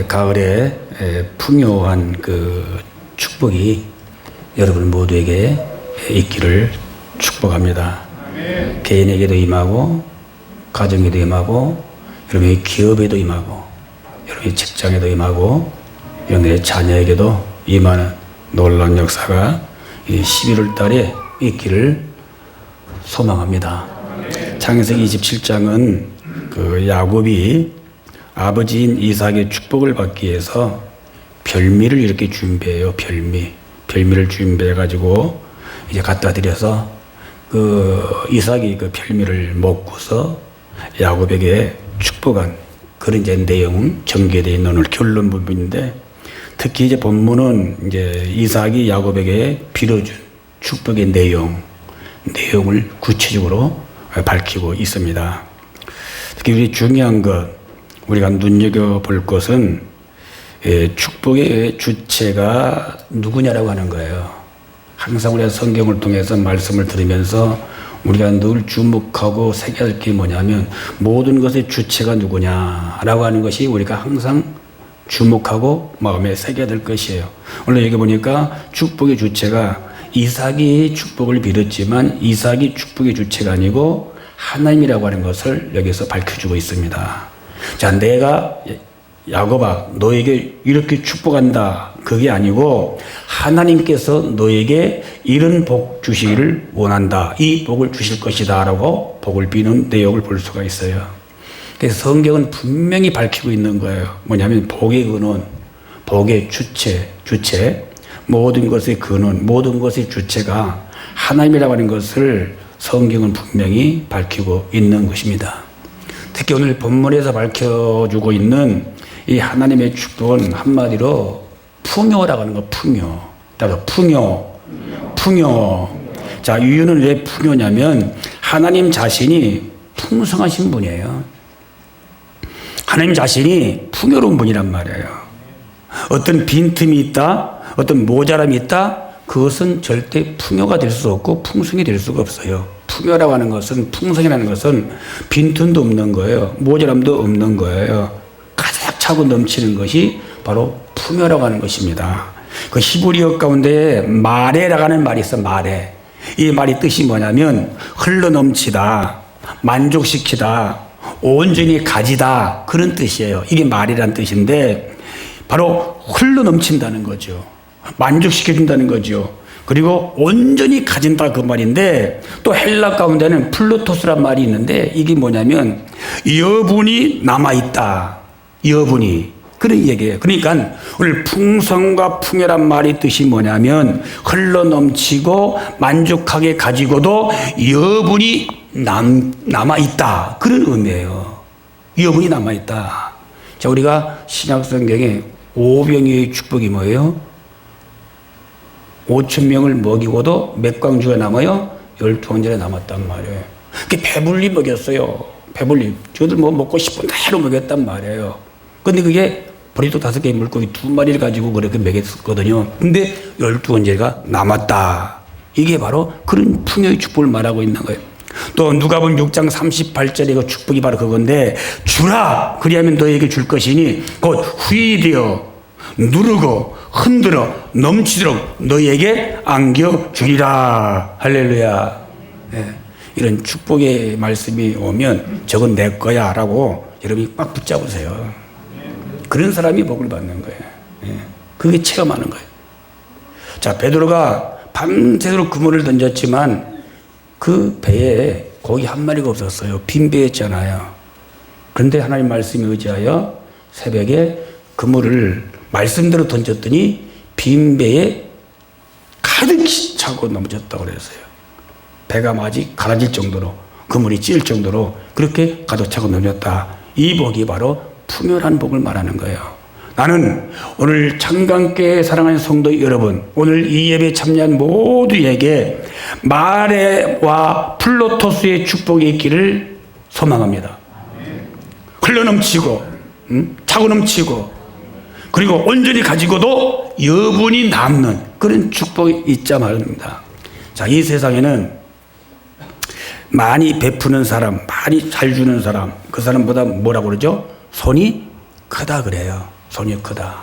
가을에 풍요한 그 축복이 여러분 모두에게 있기를 축복합니다. 개인에게도 임하고 가정에도 임하고 여러분의 기업에도 임하고 여러분의 직장에도 임하고 여러분의 자녀에게도 임하는 놀라운 역사가 11월 달에 있기를 소망합니다. 창세기 27장은 그 야곱이 아버지인 이삭의 축복을 받기 위해서 별미를 이렇게 준비해요. 별미를 준비해 가지고 이제 갖다 드려서 그 이삭이 그 별미를 먹고서 야곱에게 축복한 그런 이제 내용 전개되어 있는 오늘 결론 부분인데, 특히 이제 본문은 이제 이삭이 야곱에게 빌어준 축복의 내용을 구체적으로 밝히고 있습니다. 특히 우리 중요한 것, 우리가 눈여겨볼 것은 축복의 주체가 누구냐라고 하는 거예요. 항상 우리가 성경을 통해서 말씀을 들으면서 우리가 늘 주목하고 새겨야 할 게 뭐냐면 모든 것의 주체가 누구냐라고 하는 것이 우리가 항상 주목하고 마음에 새겨야 될 것이에요. 오늘 여기 보니까 축복의 주체가 이삭이 축복을 빌었지만 이삭이 축복의 주체가 아니고 하나님이라고 하는 것을 여기서 밝혀주고 있습니다. 자, 내가 야곱아 너에게 이렇게 축복한다, 그게 아니고 하나님께서 너에게 이런 복 주시기를 원한다, 이 복을 주실 것이다 라고 복을 비는 내용을 볼 수가 있어요. 그래서 성경은 분명히 밝히고 있는 거예요. 뭐냐면 복의 근원, 복의 주체, 모든 것의 근원, 모든 것의 주체가 하나님이라고 하는 것을 성경은 분명히 밝히고 있는 것입니다. 특히 오늘 본문에서 밝혀주고 있는 이 하나님의 축복은 한마디로 풍요라고 하는 거, 풍요. 자, 이유는 왜 풍요냐면 하나님 자신이 풍성하신 분이에요. 하나님 자신이 풍요로운 분이란 말이에요. 어떤 빈틈이 있다, 어떤 모자람이 있다, 그것은 절대 풍요가 될 수 없고 풍성이 될 수가 없어요. 풍요라고 하는 것은, 풍성이라는 것은 빈틈도 없는 거예요. 모자람도 없는 거예요. 가득 차고 넘치는 것이 바로 풍요라고 하는 것입니다. 그 히브리어 가운데 마레라고 하는 말이 있어, 마레. 이 말이 뜻이 뭐냐면 흘러넘치다, 만족시키다, 온전히 가지다, 그런 뜻이에요. 이게 말이란 뜻인데 바로 흘러넘친다는 거죠. 만족시켜준다는 거죠. 그리고 온전히 가진다, 그 말인데 또 헬라 가운데는 플루토스란 말이 있는데 이게 뭐냐면 여분이 남아있다, 여분이, 그런 얘기예요. 그러니까 오늘 풍성과 풍요란 말의 뜻이 뭐냐면 흘러넘치고 만족하게 가지고도 여분이 남아있다, 그런 의미예요. 여분이 남아있다. 자, 우리가 신약성경에 오병이의 축복이 뭐예요? 5,000명을 먹이고도 몇 광주가 남아요? 12광주가 남았단 말이에요. 그게 배불리 먹였어요. 배불리. 저들 뭐 먹고 싶은 대로 먹였단 말이에요. 근데 그게 보리도 5개의 물고기 2마리를 가지고 그렇게 먹였거든요. 근데 12번째가 남았다. 이게 바로 그런 풍요의 축복을 말하고 있는 거예요. 또 누가복음 6장 38절의 그 축복이 바로 그건데, 주라 그리하면 너에게 줄 것이니 곧 후히 누르고 흔들어 넘치도록 너에게 안겨주리라. 할렐루야. 이런 축복의 말씀이 오면 저건 내 거야 라고 여러분이 꽉 붙잡으세요. 그런 사람이 복을 받는 거예요. 그게 체험하는 거예요. 자, 베드로가 밤새도록 그물을 던졌지만 그 배에 고기 한 마리가 없었어요. 빈 배였잖아요. 그런데 하나님 말씀에 의지하여 새벽에 그물을 말씀대로 던졌더니 빈 배에 가득 차고 넘어졌다고 그랬어요. 배가 마치 갈아질 정도로, 그물이 찢을 정도로 그렇게 가득 차고 넘어졌다. 이 복이 바로 풍요한 복을 말하는 거예요. 나는 오늘 창강교회 사랑하는 성도 여러분, 오늘 이 예배에 참여한 모두에게 마레와 플로토스의 축복이 있기를 소망합니다. 흘러넘치고 차고 넘치고 그리고 온전히 가지고도 여분이 남는 그런 축복이 있자 말입니다. 자, 이 세상에는 많이 베푸는 사람, 많이 잘 주는 사람, 그 사람보다 뭐라고 그러죠? 손이 크다 그래요. 손이 크다.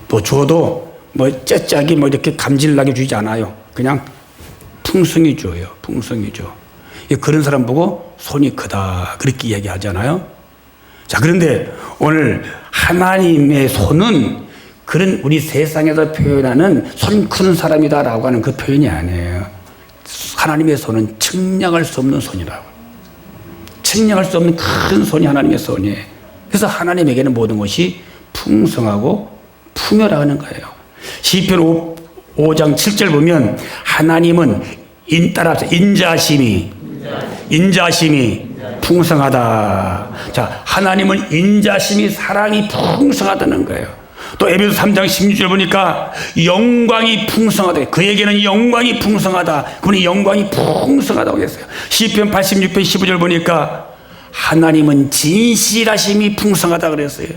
또 줘도 뭐 째짝이 뭐 이렇게 감질나게 주지 않아요. 그냥 풍성히 줘요. 풍성히 줘. 그런 사람 보고 손이 크다 그렇게 이야기하잖아요. 자, 그런데 오늘 하나님의 손은 그런 우리 세상에서 표현하는 손 큰 사람이다라고 하는 그 표현이 아니에요. 하나님의 손은 측량할 수 없는 손이라고. 측량할 수 없는 큰 손이 하나님의 손이에요. 그래서 하나님에게는 모든 것이 풍성하고 풍요라는 거예요. 시편 5장 7절 보면 하나님은 따라서 인자심이 풍성하다. 자, 하나님은 인자심이 사랑이 풍성하다는 거예요. 또 에베소 3장 16절 보니까 영광이 풍성하다. 그에게는 영광이 풍성하다. 그분의 영광이 풍성하다고 했어요. 시편 86편 15절 보니까 하나님은 진실하심이 풍성하다 그랬어요.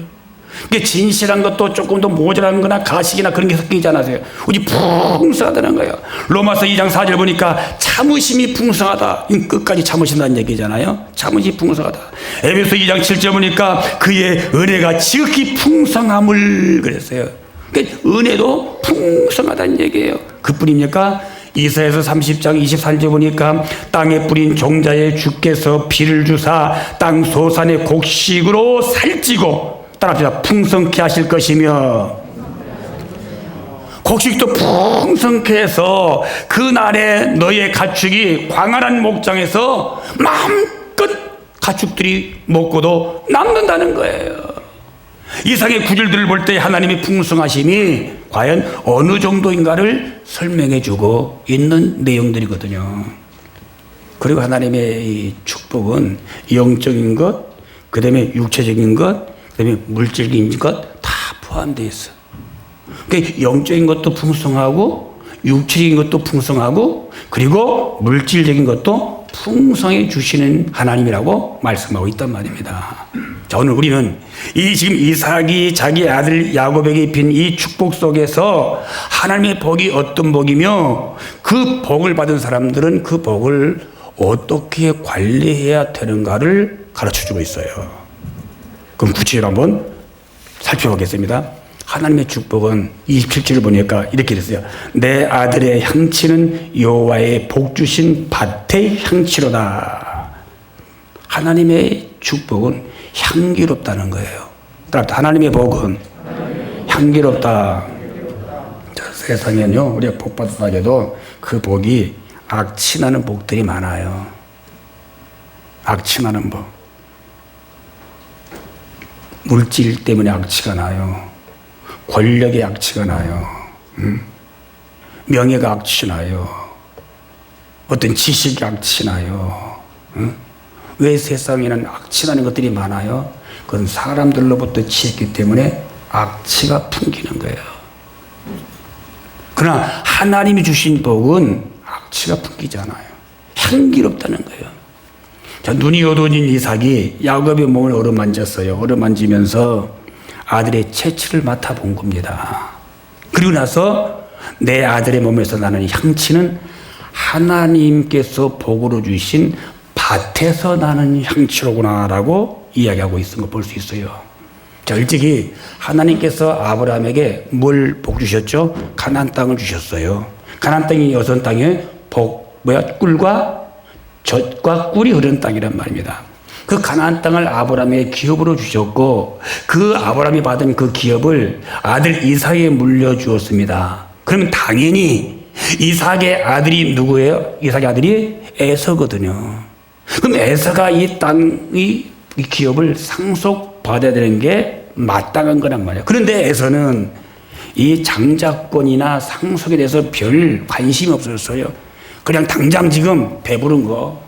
그게 진실한 것도 조금 더 모자란 거나 가식이나 그런 게 섞이지 않아서요. 우리 풍성하다는 거예요. 로마서 2장 4절 보니까 참으심이 풍성하다. 끝까지 참으신다는 얘기잖아요. 참으심이 풍성하다. 에베소 2장 7절 보니까 그의 은혜가 지극히 풍성함을 그랬어요. 그러니까 은혜도 풍성하다는 얘기예요. 그뿐입니까? 이사야서 30장 24절 보니까 땅에 뿌린 종자에 주께서 비를 주사 땅 소산의 곡식으로 살찌고 따라합시다. 풍성케 하실 것이며 곡식도 풍성케 해서 그날에 너의 가축이 광활한 목장에서 마음껏 가축들이 먹고도 남는다는 거예요. 이상의 구절들을 볼 때 하나님의 풍성하심이 과연 어느 정도인가를 설명해 주고 있는 내용들이거든요. 그리고 하나님의 이 축복은 영적인 것, 그 다음에 육체적인 것, 그 다음에 물질적인 것 다 포함되어 있어. 그러니까 영적인 것도 풍성하고 육체적인 것도 풍성하고 그리고 물질적인 것도 풍성해 주시는 하나님이라고 말씀하고 있단 말입니다. 자, 오늘 우리는 이 지금 이삭이 자기 아들 야곱에게 빈 이 축복 속에서 하나님의 복이 어떤 복이며 그 복을 받은 사람들은 그 복을 어떻게 관리해야 되는가를 가르쳐주고 있어요. 그럼 구체적으로 한번 살펴보겠습니다. 하나님의 축복은 27절을 보니까 이렇게 됐어요. 내 아들의 향치는 여호와의 복 주신 밭의 향치로다. 하나님의 축복은 향기롭다는 거예요. 하나님의 복은 향기롭다. 자, 세상에는요, 우리가 복 받았다고 그 복이 악취나는 복들이 많아요. 악취나는 복. 물질 때문에 악취가 나요. 권력의 악취가 나요. 명예가 악취 나요. 어떤 지식이 악취 나요. 왜 세상에는 악취 나는 것들이 많아요? 그건 사람들로부터 취했기 때문에 악취가 풍기는 거예요. 그러나 하나님이 주신 복은 악취가 풍기지 않아요. 향기롭다는 거예요. 자, 눈이 어두워진 이삭이 야곱의 몸을 어루만졌어요. 어루만지면서 아들의 채취를 맡아본 겁니다. 그리고 나서 내 아들의 몸에서 나는 향치는 하나님께서 복으로 주신 밭에서 나는 향치로구나라고 이야기하고 있는 걸 볼 수 있어요. 자, 일찍이 하나님께서 아브라함에게 뭘 복 주셨죠? 가나안 땅을 주셨어요. 가나안 땅이 여선 땅에 꿀과 젖과 꿀이 흐르는 땅이란 말입니다. 그 가나안 땅을 아브라함의 기업으로 주셨고 그 아브라함이 받은 그 기업을 아들 이삭에게 물려주었습니다. 그러면 당연히 이삭의 아들이 누구예요? 이삭의 아들이 에서거든요. 그럼 에서가 이 땅의 이 기업을 상속받아야 되는 게 마땅한 거란 말이에요. 그런데 에서는 이 장자권이나 상속에 대해서 별 관심이 없었어요. 그냥 당장 지금 배부른 거,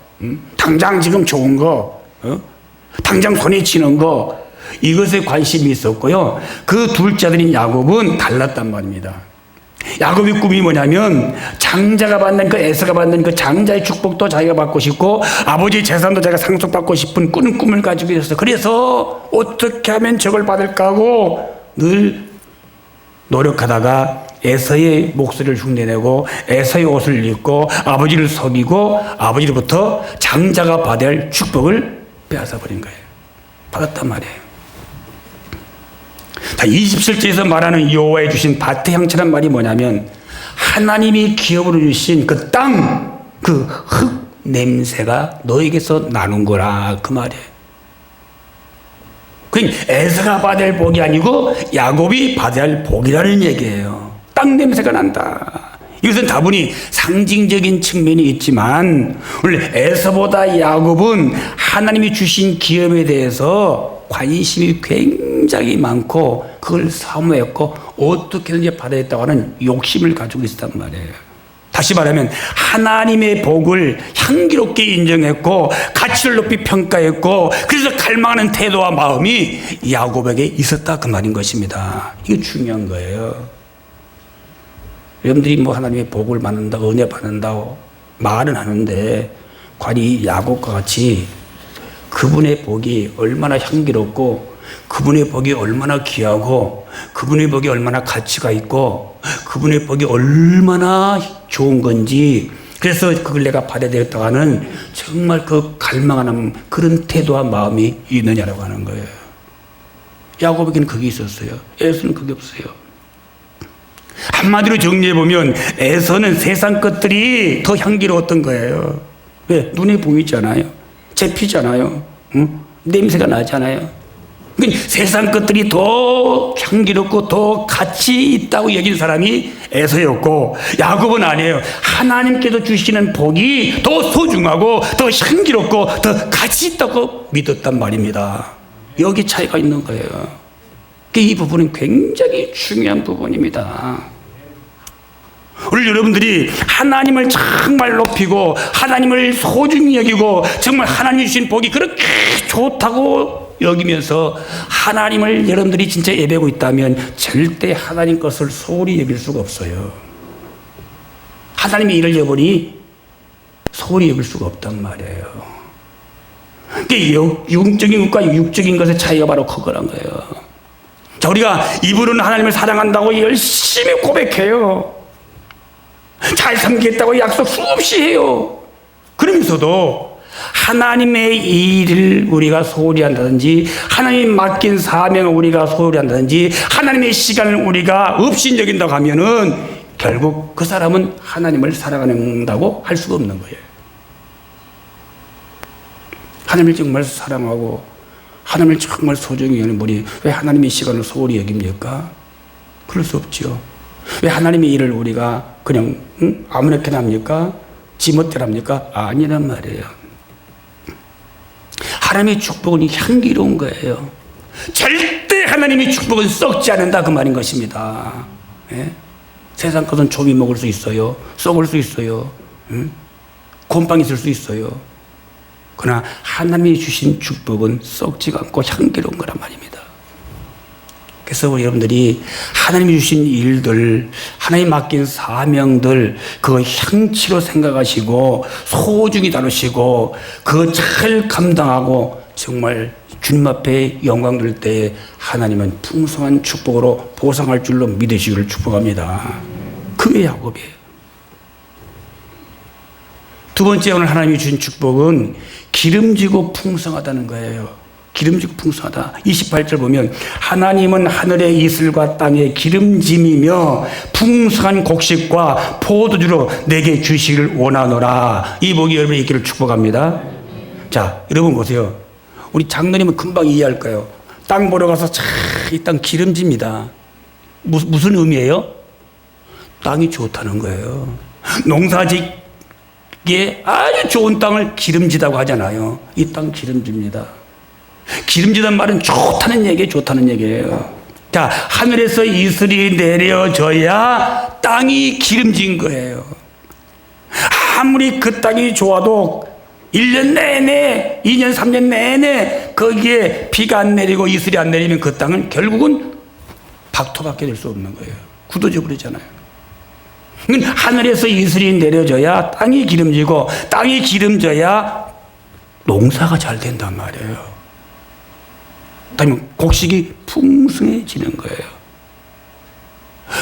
당장 지금 좋은 거, 당장 손에 치는 거, 이것에 관심이 있었고요. 그 둘째 아들인 야곱은 달랐단 말입니다. 야곱의 꿈이 뭐냐면 장자가 받는 그 에서가 받는 그 장자의 축복도 자기가 받고 싶고 아버지의 재산도 자기가 상속받고 싶은 그런 꿈을 가지고 있었어요. 그래서 어떻게 하면 저걸 받을까 하고 늘 노력하다가 에서의 목소리를 흉내내고 에서의 옷을 입고 아버지를 속이고 아버지로부터 장자가 받아야 할 축복을 빼앗아 버린 거예요. 받았단 말이에요. 20절에서 말하는 여호와의 주신 밭의 향처란 말이 뭐냐면 하나님이 기업으로 주신 그 땅, 그 흙 냄새가 너에게서 나는 거라 그 말이에요. 그러니까 에서가 받을 복이 아니고 야곱이 받아야 할 복이라는 얘기예요. 땅 냄새가 난다. 이것은 다분히 상징적인 측면이 있지만 원래 에서보다 야곱은 하나님이 주신 기업에 대해서 관심이 굉장히 많고 그걸 사모했고 어떻게든지 받아야 했다고 하는 욕심을 가지고 있었단 말이에요. 다시 말하면 하나님의 복을 향기롭게 인정했고 가치를 높이 평가했고 그래서 갈망하는 태도와 마음이 야곱에게 있었다 그 말인 것입니다. 이게 중요한 거예요. 여러분들이 뭐 하나님의 복을 받는다, 은혜 받는다고 말은 하는데 과연 야곱과 같이 그분의 복이 얼마나 향기롭고 그분의 복이 얼마나 귀하고 그분의 복이 얼마나 가치가 있고 그분의 복이 얼마나 좋은 건지 그래서 그걸 내가 받아야 되겠다고 하는 정말 그 갈망하는 그런 태도와 마음이 있느냐라고 하는 거예요. 야곱에게는 그게 있었어요. 에서는 그게 없어요. 한마디로 정리해보면 에서는 세상 것들이 더 향기로웠던 거예요. 왜? 눈에 보이잖아요. 잡히잖아요. 응? 냄새가 나잖아요. 그러니까 세상 것들이 더 향기롭고 더 가치 있다고 여긴 사람이 에서였고 야곱은 아니에요. 하나님께서 주시는 복이 더 소중하고 더 향기롭고 더 가치 있다고 믿었단 말입니다. 여기 차이가 있는 거예요. 이 부분은 굉장히 중요한 부분입니다. 오늘 여러분들이 하나님을 정말 높이고 하나님을 소중히 여기고 정말 하나님이 주신 복이 그렇게 좋다고 여기면서 하나님을 여러분들이 진짜 예배하고 있다면 절대 하나님 것을 소홀히 여길 수가 없어요. 하나님의 일을 여보니 소홀히 여길 수가 없단 말이에요. 영적인 것과 육적인 것의 차이가 바로 그거란 거예요. 자, 우리가 입으로는 하나님을 사랑한다고 열심히 고백해요. 잘 섬기겠다고 약속 수없이 해요. 그러면서도 하나님의 일을 우리가 소홀히 한다든지 하나님 맡긴 사명을 우리가 소홀히 한다든지 하나님의 시간을 우리가 없이 여긴다고 하면은 결국 그 사람은 하나님을 사랑한다고 할 수가 없는 거예요. 하나님을 정말 사랑하고 하나님을 정말 소중히 여기는 분이 왜 하나님의 시간을 소홀히 여깁니까? 그럴 수 없죠. 왜 하나님의 일을 우리가 그냥 아무렇게나 합니까? 지멋대로 합니까? 아니란 말이에요. 하나님의 축복은 향기로운 거예요. 절대 하나님의 축복은 썩지 않는다 그 말인 것입니다. 예? 세상 것은 조미 먹을 수 있어요. 썩을 수 있어요. 곰팡이 있을 수 있어요. 그러나 하나님이 주신 축복은 썩지가 않고 향기로운 거란 말입니다. 그래서 우리 여러분들이 하나님이 주신 일들, 하나님 맡긴 사명들 그거 향치로 생각하시고 소중히 다루시고 그거 잘 감당하고 정말 주님 앞에 영광 돌 때에 하나님은 풍성한 축복으로 보상할 줄로 믿으시기를 축복합니다. 그게 야곱이에요. 두 번째 오늘 하나님이 주신 축복은 기름지고 풍성하다는 거예요. 기름지고 풍성하다. 28절 보면 하나님은 하늘의 이슬과 땅의 기름짐이며 풍성한 곡식과 포도주로 내게 주시기를 원하노라. 이 복이 여러분의 있기를 축복합니다. 자, 여러분 보세요. 우리 장로님은 금방 이해할 거예요. 땅 보러 가서 이 땅 기름집니다. 무슨 의미예요? 땅이 좋다는 거예요. 농사짓기에 아주 좋은 땅을 기름지다고 하잖아요. 이 땅 기름집니다. 기름지단 말은 좋다는 얘기예요. 좋다는 얘기예요. 자, 하늘에서 이슬이 내려져야 땅이 기름진 거예요. 아무리 그 땅이 좋아도 1년 내내 2년 3년 내내 거기에 비가 안 내리고 이슬이 안 내리면 그 땅은 결국은 박토밖에 될 수 없는 거예요. 굳어져 버리잖아요. 하늘에서 이슬이 내려져야 땅이 기름지고 땅이 기름져야 농사가 잘 된단 말이에요. 그다음에 곡식이 풍성해지는 거예요.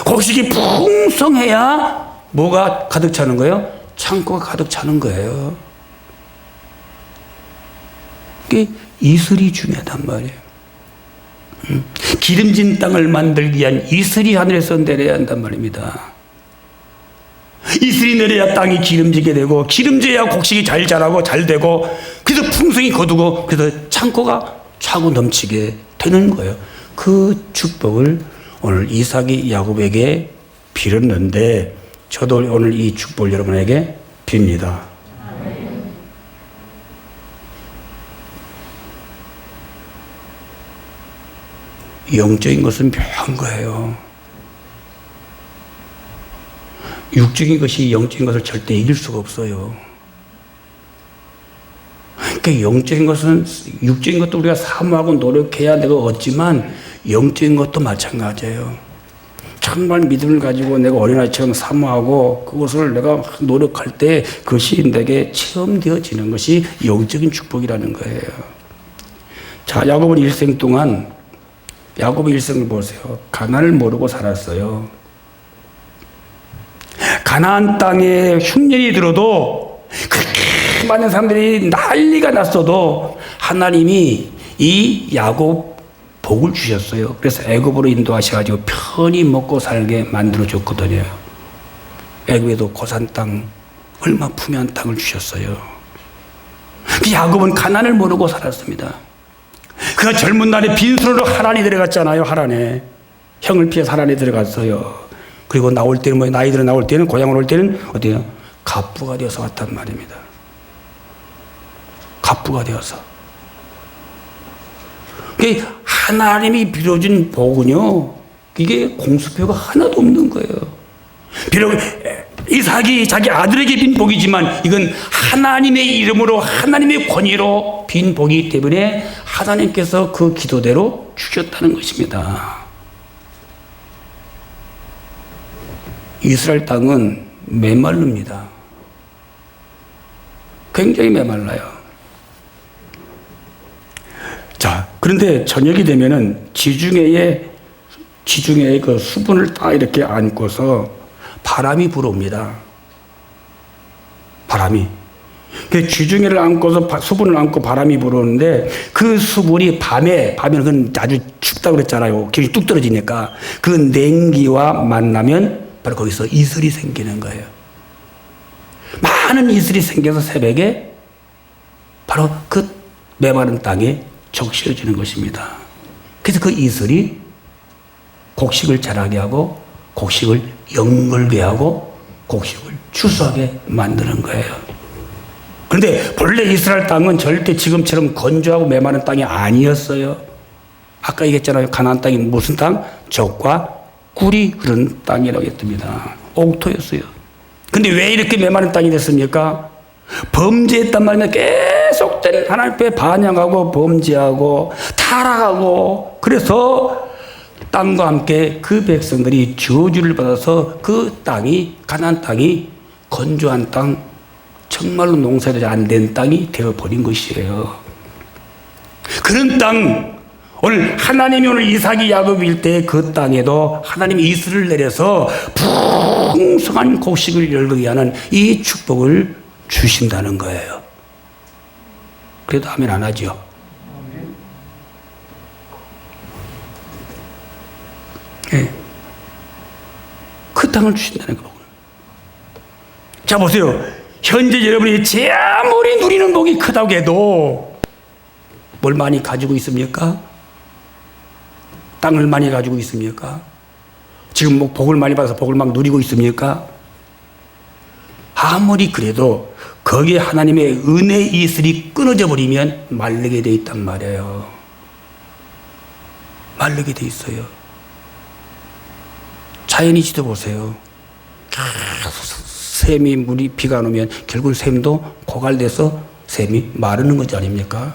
곡식이 풍성해야 뭐가 가득 차는 거예요? 창고가 가득 차는 거예요. 이게 이슬이 중요하단 말이에요. 기름진 땅을 만들기 위한 이슬이 하늘에서 내려야 한단 말입니다. 이슬이 내려야 땅이 기름지게 되고, 기름져야 곡식이 잘 자라고 잘 되고, 그래서 풍성이 거두고, 그래서 창고가 차고 넘치게 되는 거예요. 그 축복을 오늘 이삭이 야곱에게 빌었는데, 저도 오늘 이 축복을 여러분에게 빕니다. 영적인 것은 묘한 거예요. 육적인 것이 영적인 것을 절대 이길 수가 없어요. 그러니까 영적인 것은, 육적인 것도 우리가 사모하고 노력해야 내가 얻지만, 영적인 것도 마찬가지예요. 정말 믿음을 가지고 내가 어린아이처럼 사모하고 그것을 내가 노력할 때 그것이 내게 체험되어지는 것이 영적인 축복이라는 거예요. 자, 야곱은 일생 동안, 야곱의 일생을 보세요. 가난을 모르고 살았어요. 가나안 땅에 흉년이 들어도 그렇게 많은 사람들이 난리가 났어도 하나님이 이 야곱 복을 주셨어요. 그래서 애굽으로 인도하셔가지고 편히 먹고 살게 만들어줬거든요. 애굽에도 고산 땅, 얼마 풍요한 땅을 주셨어요. 야곱은 가난을 모르고 살았습니다. 그가 젊은 날에 빈손으로 하란에 들어갔잖아요. 하란에. 형을 피해서 하란에 들어갔어요. 그리고 나올 때는 나이 들어 나올 때는, 고향으로 올 때는 어디요? 갑부가 되어서 왔단 말입니다. 갑부가 되어서. 하나님이 빌어준 복은요, 이게 공수표가 하나도 없는 거예요. 비록 이삭이 자기 아들에게 빈 복이지만 이건 하나님의 이름으로, 하나님의 권위로 빈 복이기 때문에 하나님께서 그 기도대로 주셨다는 것입니다. 이스라엘 땅은 메말릅니다. 굉장히 메말라요. 자, 그런데 저녁이 되면은 지중해에 그 수분을 딱 이렇게 안고서 바람이 불어옵니다. 바람이. 그 지중해를 안고서 수분을 안고 바람이 불어오는데, 그 수분이 밤에는 그건 아주 춥다고 그랬잖아요. 기온이 뚝 떨어지니까. 그 냉기와 만나면 바로 거기서 이슬이 생기는 거예요. 많은 이슬이 생겨서 새벽에 바로 그 메마른 땅에 적셔지는 것입니다. 그래서 그 이슬이 곡식을 자라게 하고, 곡식을 영걸게 하고, 곡식을 추수하게 만드는 거예요. 그런데 본래 이스라엘 땅은 절대 지금처럼 건조하고 메마른 땅이 아니었어요. 아까 얘기했잖아요. 가나안 땅이 무슨 땅? 젖과 꿀이 흐르는 땅이라고 했습니다. 옥토였어요. 근데 왜 이렇게 메마른 땅이 됐습니까? 범죄했단 말이면 계속된 하나님 앞에 반역하고 범죄하고 타락하고, 그래서 땅과 함께 그 백성들이 저주를 받아서 그 땅이, 가나안 땅이 건조한 땅, 정말로 농사되지 안 된 땅이 되어버린 것이에요. 그런 땅, 오늘 하나님이 오늘 이삭이 야곱일 때 그 땅에도 하나님이 이슬을 내려서 풍성한 곡식을 열게 하는 이 축복을 주신다는 거예요. 그래도 아멘 안 하죠. 네. 그 땅을 주신다는 거예요. 자, 보세요. 현재 여러분이 아무리 누리는 복이 크다고 해도 뭘 많이 가지고 있습니까? 땅을 많이 가지고 있습니까? 지금 뭐 복을 많이 받아서 복을 막 누리고 있습니까? 아무리 그래도 거기에 하나님의 은혜의 이슬이 끊어져 버리면 말르게 돼 있단 말이에요. 말르게 돼 있어요. 자연이 지켜보세요. 샘이, 물이, 비가 안 오면 결국 샘도 고갈돼서 샘이 마르는 거지 아닙니까?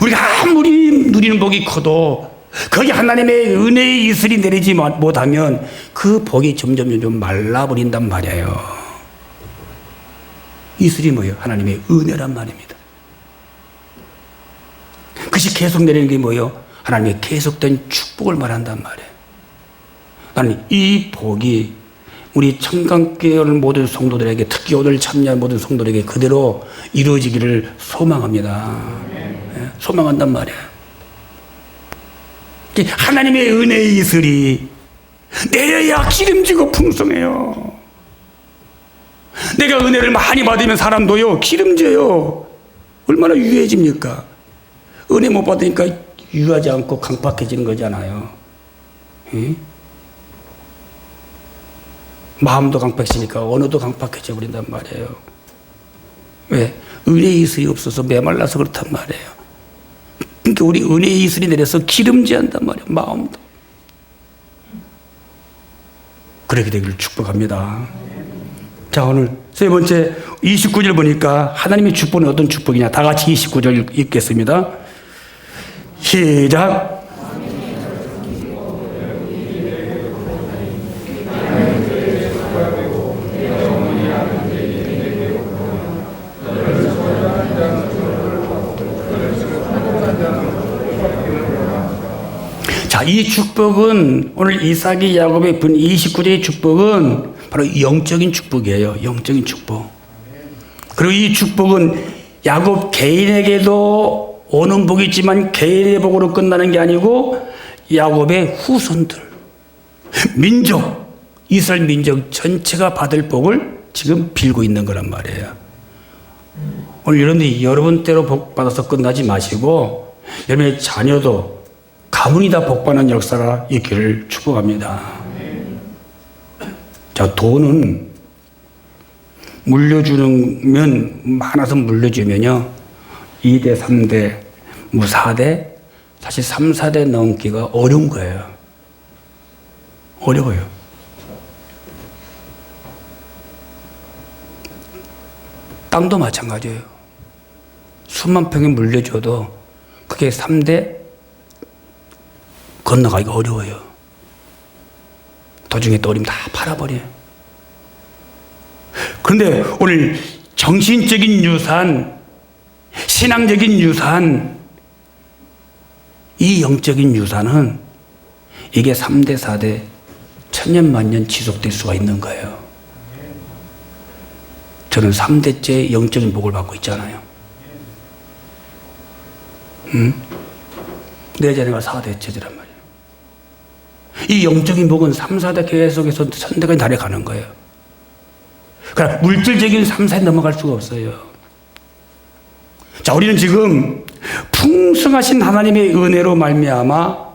우리가 아무리 누리는 복이 커도 거기 하나님의 은혜의 이슬이 내리지 못하면 그 복이 점점 말라버린단 말이에요. 이슬이 뭐예요? 하나님의 은혜란 말입니다. 그것이 계속 내리는 게 뭐예요? 하나님의 계속된 축복을 말한단 말이에요. 나는 이 복이 우리 청강교회 모든 성도들에게, 특히 오늘 참여한 모든 성도들에게 그대로 이루어지기를 소망합니다. 네, 소망한단 말이에요. 하나님의 은혜의 이슬이 내려야 기름지고 풍성해요. 내가 은혜를 많이 받으면 사람도요 기름져요. 얼마나 유해집니까? 은혜 못 받으니까 유하지 않고 강팍해지는 거잖아요. 응? 마음도 강팍해지니까 언어도 강팍해져 버린단 말이에요. 왜? 은혜의 이슬이 없어서 메말라서 그렇단 말이에요. 그러니까 우리 은혜의 이슬이 내려서 기름지 한단 말이에요. 마음도. 그렇게 되기를 축복합니다. 자, 오늘 세 번째 29절 보니까 하나님의 축복은 어떤 축복이냐. 다 같이 29절 읽겠습니다. 시작. 자, 이 축복은 오늘 이삭이 야곱의 분 29절의 축복은 바로 영적인 축복이에요. 영적인 축복. 그리고 이 축복은 야곱 개인에게도 오는 복이 있지만 개인의 복으로 끝나는 게 아니고 야곱의 후손들, 민족, 이스라엘 민족 전체가 받을 복을 지금 빌고 있는 거란 말이에요. 오늘 여러분들이 여러분 때로 복 받아서 끝나지 마시고 여러분의 자녀도 가문이 다 복받는 역사가 있기를 축복합니다. 자, 돈은 물려주면 많아서 물려주면요 2대, 3대, 뭐 4대, 사실 3, 4대 넘기가 어려운 거예요. 어려워요. 땅도 마찬가지예요. 수만 평에 물려줘도 그게 3대 건너가기가 어려워요. 도중에 또 어리면 다 팔아버려요. 그런데 오늘 정신적인 유산, 신앙적인 유산, 이 영적인 유산은 이게 3대, 4대, 천년, 만년 지속될 수가 있는 거예요. 저는 3대째 영적인 복을 받고 있잖아요. 내 자녀가 4대째더란 말이에요. 이 영적인 복은 3, 4대 계속해서 천대까지 달려가는 거예요. 그러니까 물질적인 3, 4에 넘어갈 수가 없어요. 자, 우리는 지금 풍성하신 하나님의 은혜로 말미암아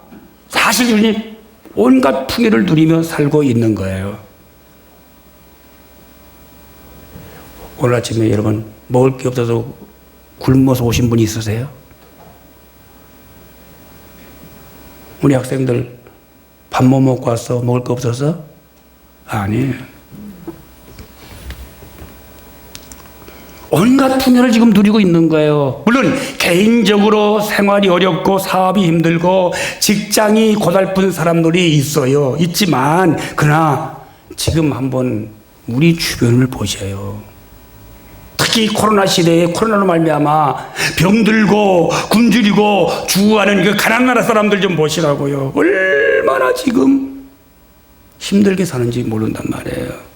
사실 우리는 온갖 풍요를 누리며 살고 있는 거예요. 오늘 아침에 여러분 먹을 게 없어서 굶어서 오신 분이 있으세요? 우리 학생들 밥 못 먹고 왔어? 먹을 거 없어서? 아니에요. 온갖 풍요를 지금 누리고 있는 거예요. 물론 개인적으로 생활이 어렵고 사업이 힘들고 직장이 고달픈 사람들이 있어요. 있지만 그러나 지금 한번 우리 주변을 보셔요. 특히 코로나 시대에 코로나로 말미암아 병들고 굶주리고 죽어가는 그 가난한 나라 사람들 좀 보시라고요. 얼마나 지금 힘들게 사는지 모른단 말이에요.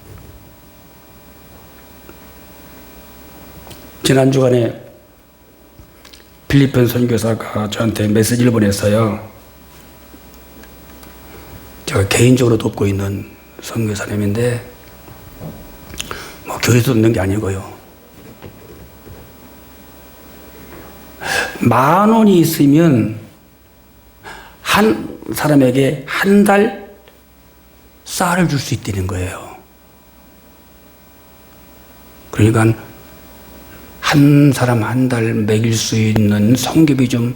지난 주간에 필리핀 선교사가 저한테 메시지를 보냈어요. 제가 개인적으로 돕고 있는 선교사님인데 뭐 교회에서 돕는 게 아니고요. 10,000원이 있으면 한 사람에게 한 달 쌀을 줄 수 있다는 거예요. 그러니까 한 사람 한 달 먹일 수 있는 성교비 좀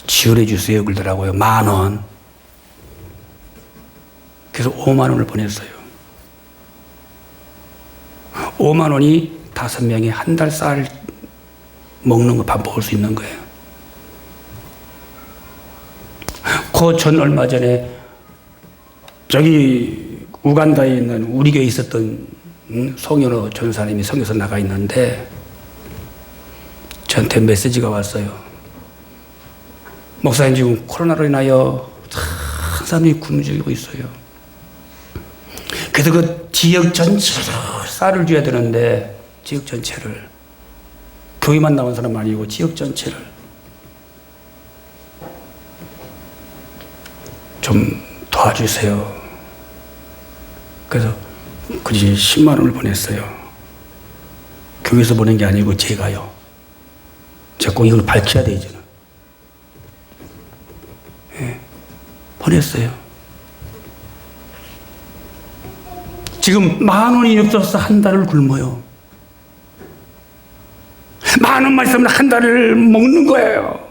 지원해 주세요 그러더라고요. 10,000원. 그래서 50,000원을 보냈어요. 50,000원이 5명이 한 달 쌀 먹는 거 밥 먹을 수 있는 거예요. 그 전 얼마 전에 저기 우간다에 있는 우리 교회에 있었던 송현호 전사님이 성교사 나가 있는데 저한테 메시지가 왔어요. 목사님 지금 코로나로 인하여 참 사람이 굶주리고 있어요. 그래서 그 지역 전체를 쌀을 줘야 되는데 지역 전체를 교회만 나온 사람 아니고 지역 전체를 좀 도와주세요. 그래서 그 10만 원을 보냈어요. 교회에서 보낸 게 아니고 제가요. 제가 꼭 이걸 밝혀야 되죠. 예, 보냈어요. 지금 10,000원이 없어서 한 달을 굶어요. 10,000원만 있으면 한 달을 먹는 거예요.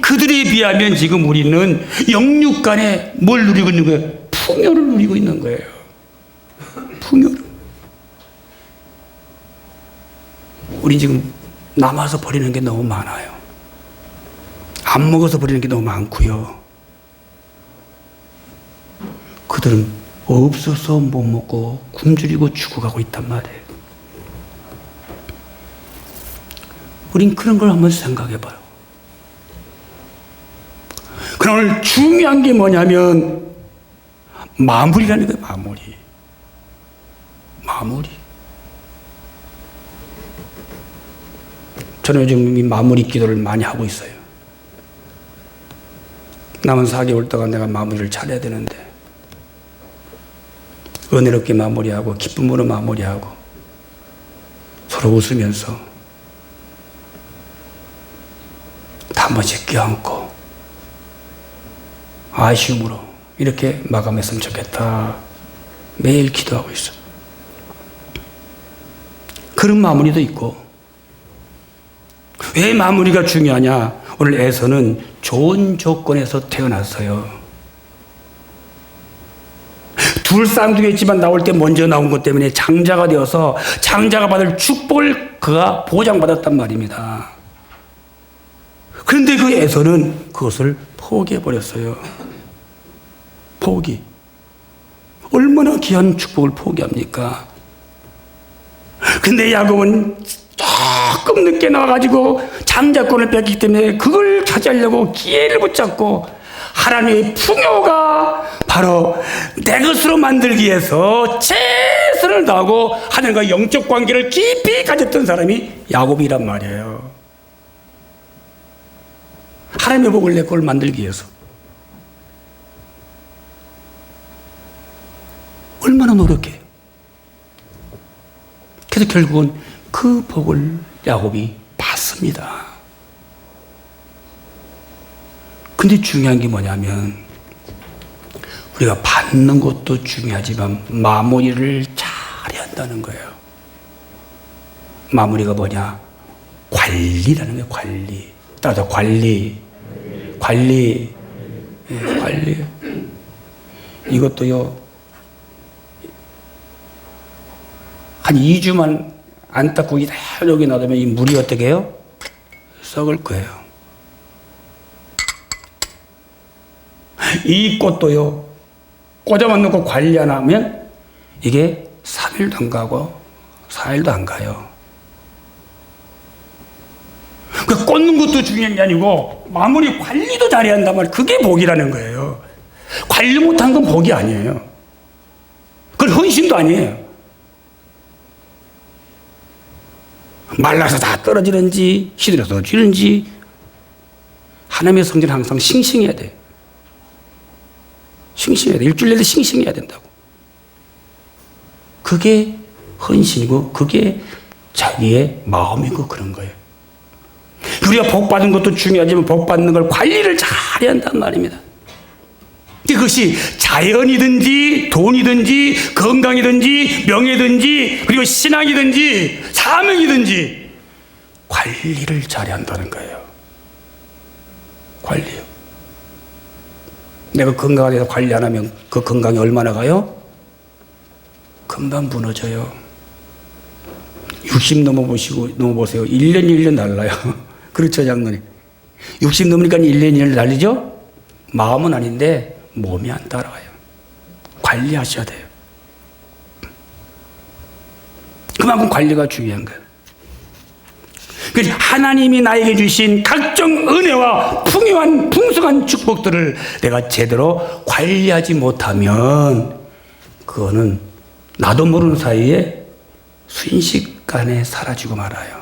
그들에 비하면 지금 우리는 영육간에 뭘 누리고 있는 거예요? 풍요를 누리고 있는 거예요. 풍요를. 우리 지금 남아서 버리는 게 너무 많아요. 안 먹어서 버리는 게 너무 많고요. 그들은 없어서 못 먹고 굶주리고 죽어가고 있단 말이에요. 우린 그런 걸 한번 생각해 봐요. 그러나 오늘 중요한 게 뭐냐면 마무리라는 거예요. 마무리. 저는 요즘 이 마무리 기도를 많이 하고 있어요. 남은 4개월 동안 내가 마무리를 잘해야 되는데 은혜롭게 마무리하고 기쁨으로 마무리하고 서로 웃으면서 한 번씩 껴안고 아쉬움으로 이렇게 마감했으면 좋겠다. 매일 기도하고 있어. 그런 마무리도 있고. 왜 마무리가 중요하냐? 오늘 에서는 좋은 조건에서 태어났어요. 둘 쌍둥이였지만 나올 때 먼저 나온 것 때문에 장자가 되어서 장자가 받을 축복을 그가 보장받았단 말입니다. 그런데 그 에서는 그것을 포기해버렸어요. 포기. 얼마나 귀한 축복을 포기합니까? 근데 야곱은 조금 늦게 나와가지고 장자권을 뺐기 때문에 그걸 차지하려고 기회를 붙잡고 하나님의 풍요가 바로 내 것으로 만들기 위해서 최선을 다하고 하나님과 영적 관계를 깊이 가졌던 사람이 야곱이란 말이에요. 하나님의 복을 내 걸 만들기 위해서 얼마나 노력해. 그래서 결국은 그 복을 야곱이 받습니다. 근데 중요한 게 뭐냐면 우리가 받는 것도 중요하지만 마무리를 잘해야 한다는 거예요. 마무리가 뭐냐? 관리라는 거예요. 관리. 따라서 관리. 예, 관리. 이것도요. 한 2주만 안 닦고 여기 놔두면 이 물이 어떻게 해요? 썩을 거예요. 이 꽃도요. 꽂아만 놓고 관리 안 하면 이게 3일도 안 가고 4일도 안 가요. 그 꽂는 것도 중요한 게 아니고 마무리 관리도 잘해야 한단 말이에요. 그게 복이라는 거예요. 관리 못한 건 복이 아니에요. 그건 헌신도 아니에요. 말라서 다 떨어지는지 시들어서 쥐는지 하나님의 성전은 항상 싱싱해야 돼. 싱싱해야 돼. 일주일 내내 싱싱해야 된다고. 그게 헌신이고 그게 자기의 마음이고 그런 거예요. 우리가 복 받은 것도 중요하지만 복 받는 걸 관리를 잘해야 한단 말입니다. 그것이 자연이든지 돈이든지 건강이든지 명예든지 그리고 신앙이든지 사명이든지 관리를 잘해야 한다는 거예요. 관리요. 내가 건강해서 관리 안 하면 그 건강이 얼마나 가요? 금방 무너져요. 60 넘어보세요. 1년 1년 날라요. 그렇죠, 장로님? 60 넘으니까 1년 1년 날리죠? 마음은 아닌데 몸이 안 따라와요. 관리하셔야 돼요. 그만큼 관리가 중요한 거예요. 그래서 하나님이 나에게 주신 각종 은혜와 풍요한 풍성한 축복들을 내가 제대로 관리하지 못하면 그거는 나도 모르는 사이에 순식간에 사라지고 말아요.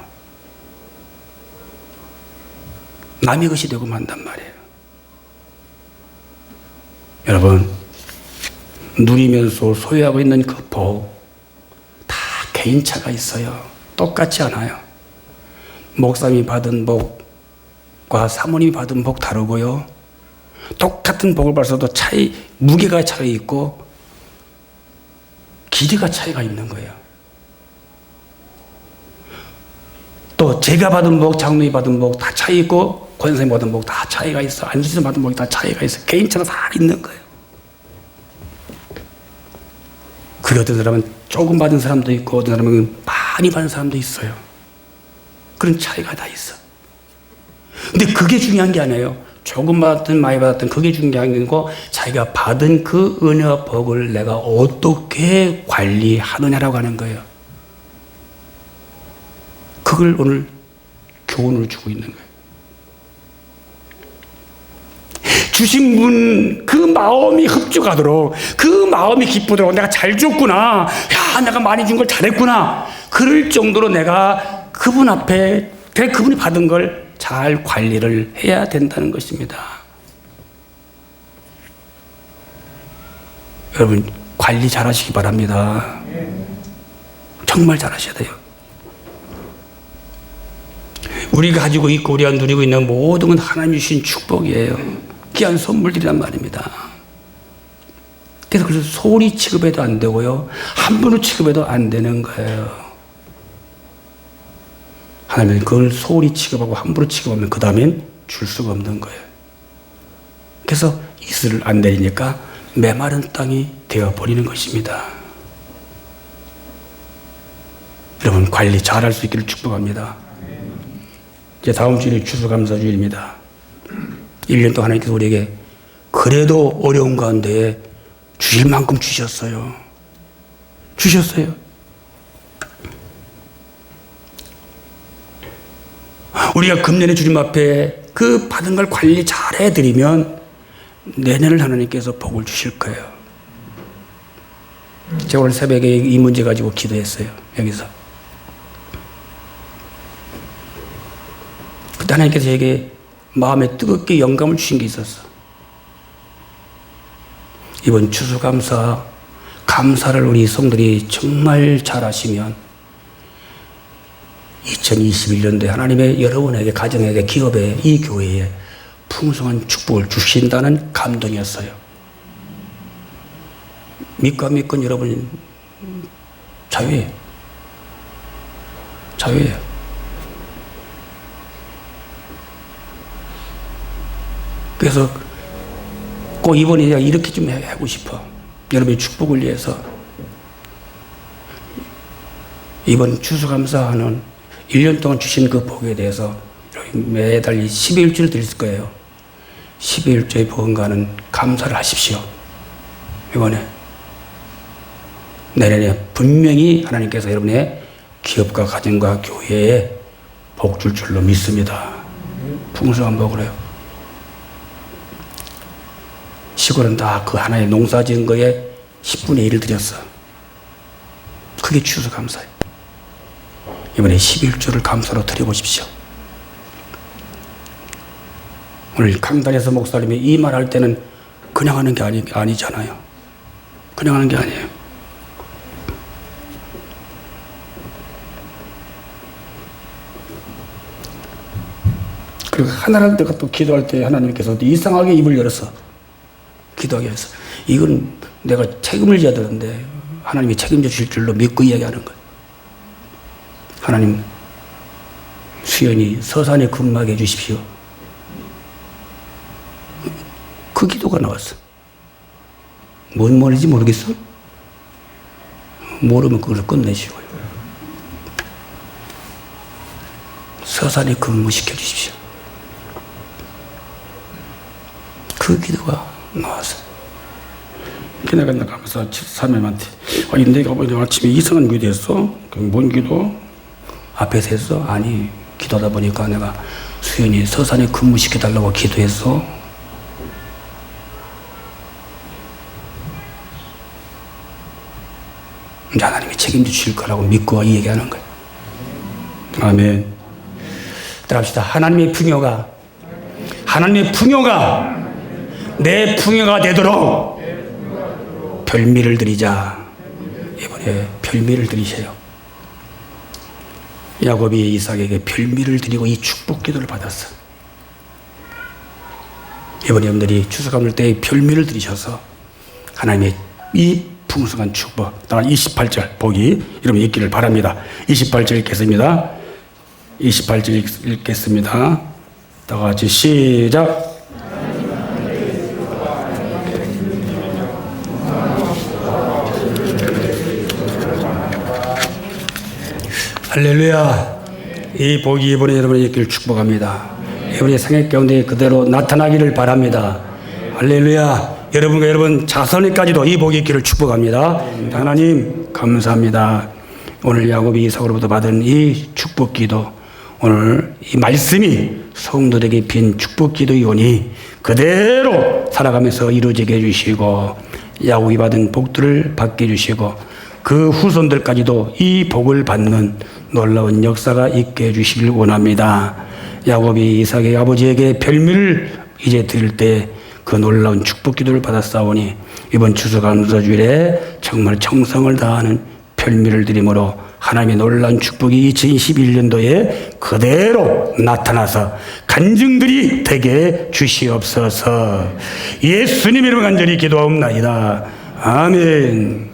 남의 것이 되고 만단 말이에요. 여러분, 누리면서 소유하고 있는 그 복, 다 개인차가 있어요. 똑같지 않아요. 목사님이 받은 복과 사모님이 받은 복 다르고요. 똑같은 복을 받아도 무게가 차이 있고, 길이가 차이가 있는 거예요. 또 제가 받은 복, 장로님이 받은 복 다 차이 있고, 권사님이 받은 복 다 차이가 있어. 안수님 받은 복이 다 차이가 있어. 개인차가 다 있는 거예요. 그리고 어떤 사람은 조금 받은 사람도 있고, 어떤 사람은 많이 받은 사람도 있어요. 그런 차이가 다 있어. 근데 그게 중요한 게 아니에요. 조금 받았든 많이 받았든 그게 중요한 게 아니고, 자기가 받은 그 은혜와 복을 내가 어떻게 관리하느냐라고 하는 거예요. 그걸 오늘 교훈을 주고 있는 거예요. 주신 분 그 마음이 흡족하도록, 그 마음이 기쁘도록, 내가 잘 줬구나, 야 내가 많이 준 걸 잘했구나, 그럴 정도로 내가 그분 앞에 그분이 받은 걸 잘 관리를 해야 된다는 것입니다. 여러분, 관리 잘 하시기 바랍니다. 정말 잘 하셔야 돼요. 우리가 가지고 있고 우리가 누리고 있는 모든 건 하나님 주신 축복이에요. 귀한 선물들이란 말입니다. 그래서 소홀히 취급해도 안 되고요, 함부로 취급해도 안 되는 거예요. 하나님은 그걸 소홀히 취급하고 함부로 취급하면 그 다음엔 줄 수가 없는 거예요. 그래서 이슬을 안 내리니까 메마른 땅이 되어버리는 것입니다. 여러분, 관리 잘할 수 있기를 축복합니다. 이제 다음 주일이 추수감사주일입니다. 1년 동안 하나님께서 우리에게 그래도 어려운 가운데 주실 만큼 주셨어요. 주셨어요. 우리가 금년에 주님 앞에 그 받은 걸 관리 잘 해드리면 내년을 하나님께서 복을 주실 거예요. 제가 오늘 새벽에 이 문제 가지고 기도했어요. 여기서. 그때 하나님께서 제게 마음에 뜨겁게 영감을 주신 게 있었어. 이번 추수감사, 감사를 우리 성들이 정말 잘하시면 2021년도에 하나님의 여러분에게, 가정에게, 기업에, 이 교회에 풍성한 축복을 주신다는 감동이었어요. 믿고 안 믿건 여러분 자유예요. 자유예요. 그래서 꼭 이번에 내가 이렇게 좀 하고 싶어. 여러분의 축복을 위해서. 이번 추수감사하는 1년 동안 주신 그 복에 대해서 매달 12일주를 드릴 거예요. 12일주의 복음과는 감사를 하십시오. 이번에. 내년에 분명히 하나님께서 여러분의 기업과 가정과 교회에 복 줄 줄로 믿습니다. 풍성한 복을 해요. 시골은 다 그 하나의 농사 지은 거에 10분의 1을 드렸어. 그게 추수감사예요. 이번에 11조를 감사로 드려보십시오. 오늘 강단에서 목사님이 이 말 할 때는 그냥 하는 게 아니잖아요. 그냥 하는 게 아니에요. 그리고 하나님 때가 또 기도할 때 하나님께서 이상하게 입을 열었어. 기도하게 해서. 이건 내가 책임을 져야 되는데 하나님이 책임져 주실 줄로 믿고 이야기하는 거예요. 하나님, 수연이 서산에 근무하게 해주십시오. 그 기도가 나왔어. 뭔 말인지 모르겠어? 모르면 그걸 끝내시고요. 서산에 근무시켜 주십시오. 그 기도가 나왔어. 내가 가면서 사모님한테, 내가 오늘 아침에 이상한 기도 했어? 뭔 기도? 앞에서 했어? 아니, 기도하다 보니까 내가 수연이 서산에 근무시켜달라고 기도했어. 이제 하나님이 책임져 주실 거라고 믿고 이 얘기하는 거예요. 아멘. 따라합시다. 하나님의 풍요가 하나님의 풍요가 내 풍요가 되도록 별미를 드리자. 이번에 별미를 드리세요. 야곱이 이삭에게 별미를 드리고 이 축복 기도를 받았어. 이번에 여러분들이 추수 감을 때 별미를 드리셔서 하나님의 이 풍성한 축복, 따라 28절 복이 여러분 읽기를 바랍니다. 28절 읽겠습니다. 28절 읽겠습니다. 다 같이 시작. 할렐루야. 이 복이 이번에 여러분의 있기를 축복합니다. 여러분의 생애 가운데 그대로 나타나기를 바랍니다. 할렐루야. 여러분과 여러분 자손에까지도 이 복이 있기를 축복합니다. 하나님 감사합니다. 오늘 야곱이 이삭으로부터 받은 이 축복 기도, 오늘 이 말씀이 성도들에게 빈 축복 기도이오니 그대로 살아가면서 이루어지게 해주시고 야곱이 받은 복들을 받게 해주시고 그 후손들까지도 이 복을 받는 놀라운 역사가 있게 해주시길 원합니다. 야곱이 이삭의 아버지에게 별미를 이제 드릴 때 그 놀라운 축복 기도를 받았사오니 이번 추수감사주일에 정말 정성을 다하는 별미를 드림으로 하나님의 놀라운 축복이 2021년도에 그대로 나타나서 간증들이 되게 주시옵소서. 예수님 이름으로 간절히 기도하옵나이다. 아멘.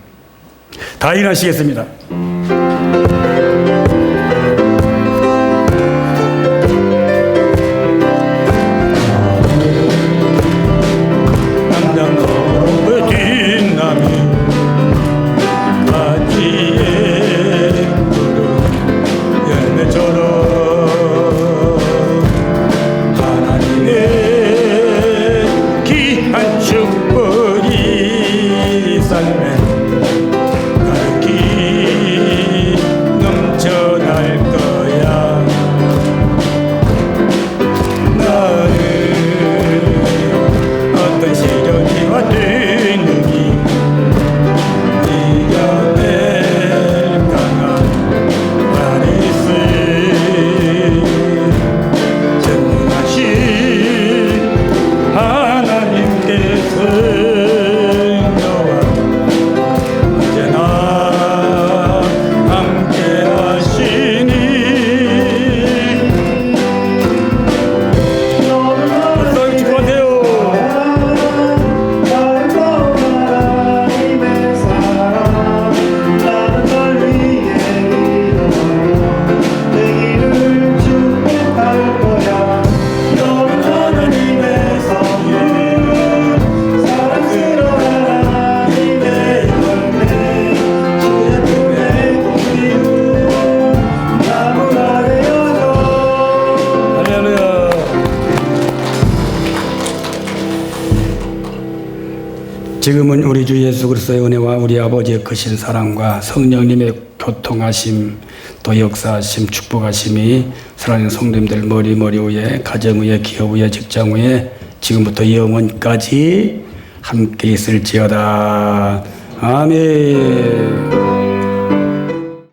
다 일어나시겠습니다. 지금은 우리 주 예수 그리스도의 은혜와 우리 아버지의 크신 사랑과 성령님의 교통하심 또 역사하심 축복하심이 사랑하는 성도님들 머리 위에 가정 위에 기업 위에 직장 위에 지금부터 영원까지 함께 있을지어다. 아멘.